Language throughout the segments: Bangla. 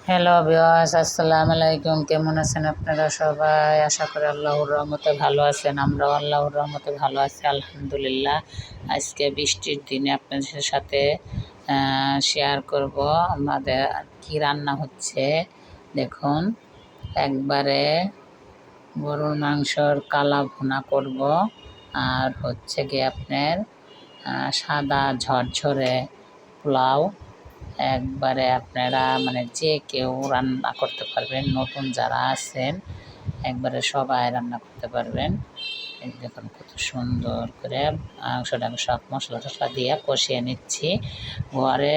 হ্যালো ভিউয়ার্স, আসসালামু আলাইকুম। কেমন আছেন আপনারা সবাই? আশা করি আল্লাহর রহমতে ভালো আছেন। আমরাও আল্লাহর রহমতে ভালো আছি, আলহামদুলিল্লাহ। আজকে বৃষ্টির দিনে আপনাদের সাথে শেয়ার করব আমাদের কি রান্না হচ্ছে। দেখুন, একবারে গরুর মাংসর কালা ভুনা করব, আর হচ্ছে কি আপনার সাদা ঝরঝরে পোলাও। একবারে আপনারা মানে যে কেউ রান্না করতে পারবেন, নতুন যারা আছেন একবারে সবাই রান্না করতে পারবেন। এই দেখুন কত সুন্দর করে মাংসটাকে সব মশলা টশলা দিয়ে কষিয়ে নিচ্ছি। ঘরে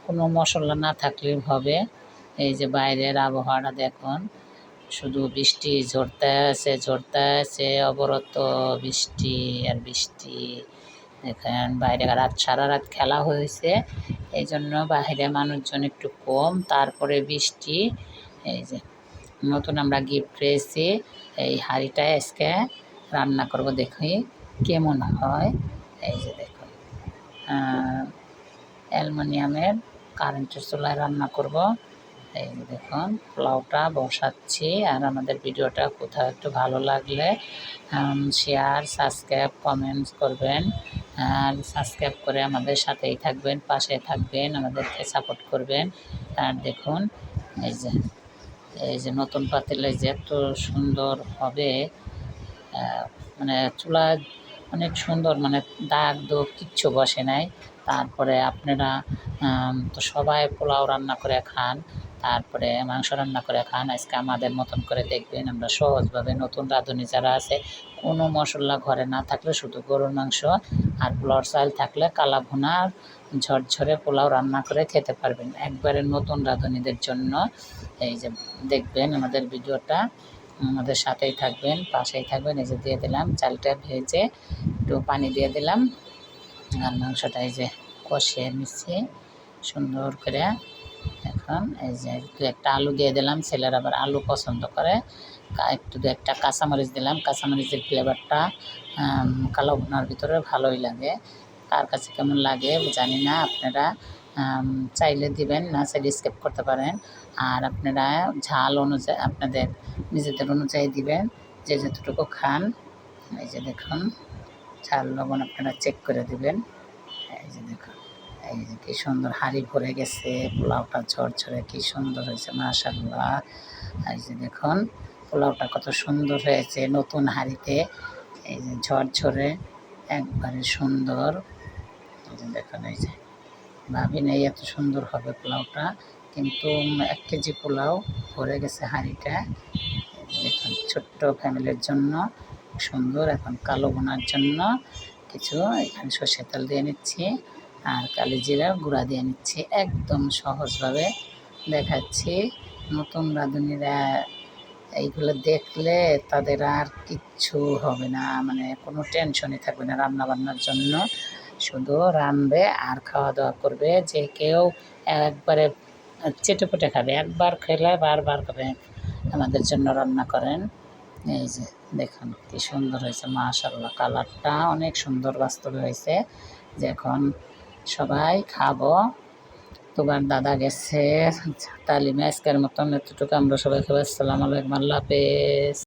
কোনো মশলা না থাকলেও হবে। এই যে বাইরের আবহাওয়াটা দেখুন, শুধু বৃষ্টি ঝরতে আছে অবরত বৃষ্টি আর বৃষ্টি। দেখেন বাইরে সারা রাত খেলা হয়েছে, এই জন্য বাইরে মানুষজন একটু কম, তারপরে বৃষ্টি। এই যে নতুন আমরা গিফট পেয়েছি, এই হাঁড়িটায় আজকে রান্না করব, দেখি কেমন হয়। এই যে দেখুন, অ্যালুমিনিয়ামের কারেন্টের চুলায় রান্না করব। এই যে দেখুন পোলাওটা বসাচ্ছি। আর আমাদের ভিডিওটা কোথাও একটু ভালো লাগলে শেয়ার, সাবস্ক্রাইব, কমেন্টস করবেন। আর সাবস্ক্রাইব করে আমাদের সাথেই থাকবেন, পাশে থাকবেন, আমাদেরকে সাপোর্ট করবেন। আর দেখুন এই যে নতুন পাতিলে যে এত সুন্দর হবে, মানে চুলা অনেক সুন্দর, মানে দাগ দোগ কিচ্ছু বসে নাই। তারপরে আপনারা তো সবাই পোলাও রান্না করে খান, তারপরে মাংস রান্না করে খান। আজকে আমাদের মতন করে দেখবেন, আমরা সহজভাবে নতুন রাঁধুনি যারা আছে, কোনো মশলা ঘরে না থাকলে শুধু গরুর মাংস আর পোলাওর চাল থাকলে কালা ভুনা ঝরঝরে পোলাও রান্না করে খেতে পারবেন, একবারে নতুন রাঁধুনিদের জন্য। এই যে দেখবেন আমাদের ভিডিওটা, আমাদের সাথেই থাকবেন, পাশেই থাকবেন। এই যে দিয়ে দিলাম চালটা ভেজে, একটু পানি দিয়ে দিলাম, আর মাংসটা এই যে কষিয়ে নিচ্ছি সুন্দর করে। এখন এই যে একটা আলু দিয়ে দিলাম, ছেলেরা আবার আলু পছন্দ করে। একটু একটা কাঁচামরিচ দিলাম, কাঁচামরিচের ফ্লেভারটা কালো ভুনার ভিতরে ভালোই লাগে। কার কাছে কেমন লাগে জানি না, আপনারা চাইলে দিবেন, না চাইলে স্কিপ করতে পারেন। আর আপনারা ঝাল অনুযায়ী আপনাদের নিজেদের অনুযায়ী দিবেন, যে যতটুকু খান। এই যে দেখুন ঝাল লবণ আপনারা চেক করে দিবেন। এই যে দেখুন, এই যে কী সুন্দর হাঁড়ি ভরে গেছে, পোলাওটা ঝরঝরে কী সুন্দর হয়েছে, মাশাআল্লাহ। এই যে দেখুন পোলাওটা কত সুন্দর হয়েছে নতুন হাঁড়িতে, এই যে ঝরঝরে একবারে সুন্দর। এই যে দেখুন, এই যে ভাবি নেই এত সুন্দর হবে পোলাওটা, কিন্তু 1 কেজি পোলাও ভরে গেছে হাঁড়িটা। দেখুন ছোট্ট ফ্যামিলির জন্য সুন্দর। এখন কালো বোনার জন্য কিছু এখানে সর্ষের তেল দিয়ে নিচ্ছি, আর কালি জিরার গুঁড়া দিয়ে নিচ্ছি। একদম সহজভাবে দেখাচ্ছি, নতুন রাঁধুনিরা এইগুলো দেখলে তাদের আর কিচ্ছু হবে না, মানে কোনো টেনশনই থাকবে না রান্নাবান্নার জন্য। শুধু রাঁধবে আর খাওয়া দাওয়া করবে, যে কেউ একবারে চেটেপুটে খাবে, একবার খেলে বারবার খাবে। আমাদের জন্য রান্না করেন। এই যে দেখুন কী সুন্দর হয়েছে, মাশাআল্লাহ। কালারটা অনেক সুন্দর বাস্তবে হয়েছে। যে এখন সবাই খাবো। তোমার দাদা গেছে তালিমে, আজকের মতন এতটুকু আমরা সবাই খাবো। আসসালামু আলাইকুম, আল্লাহ হাফেজ।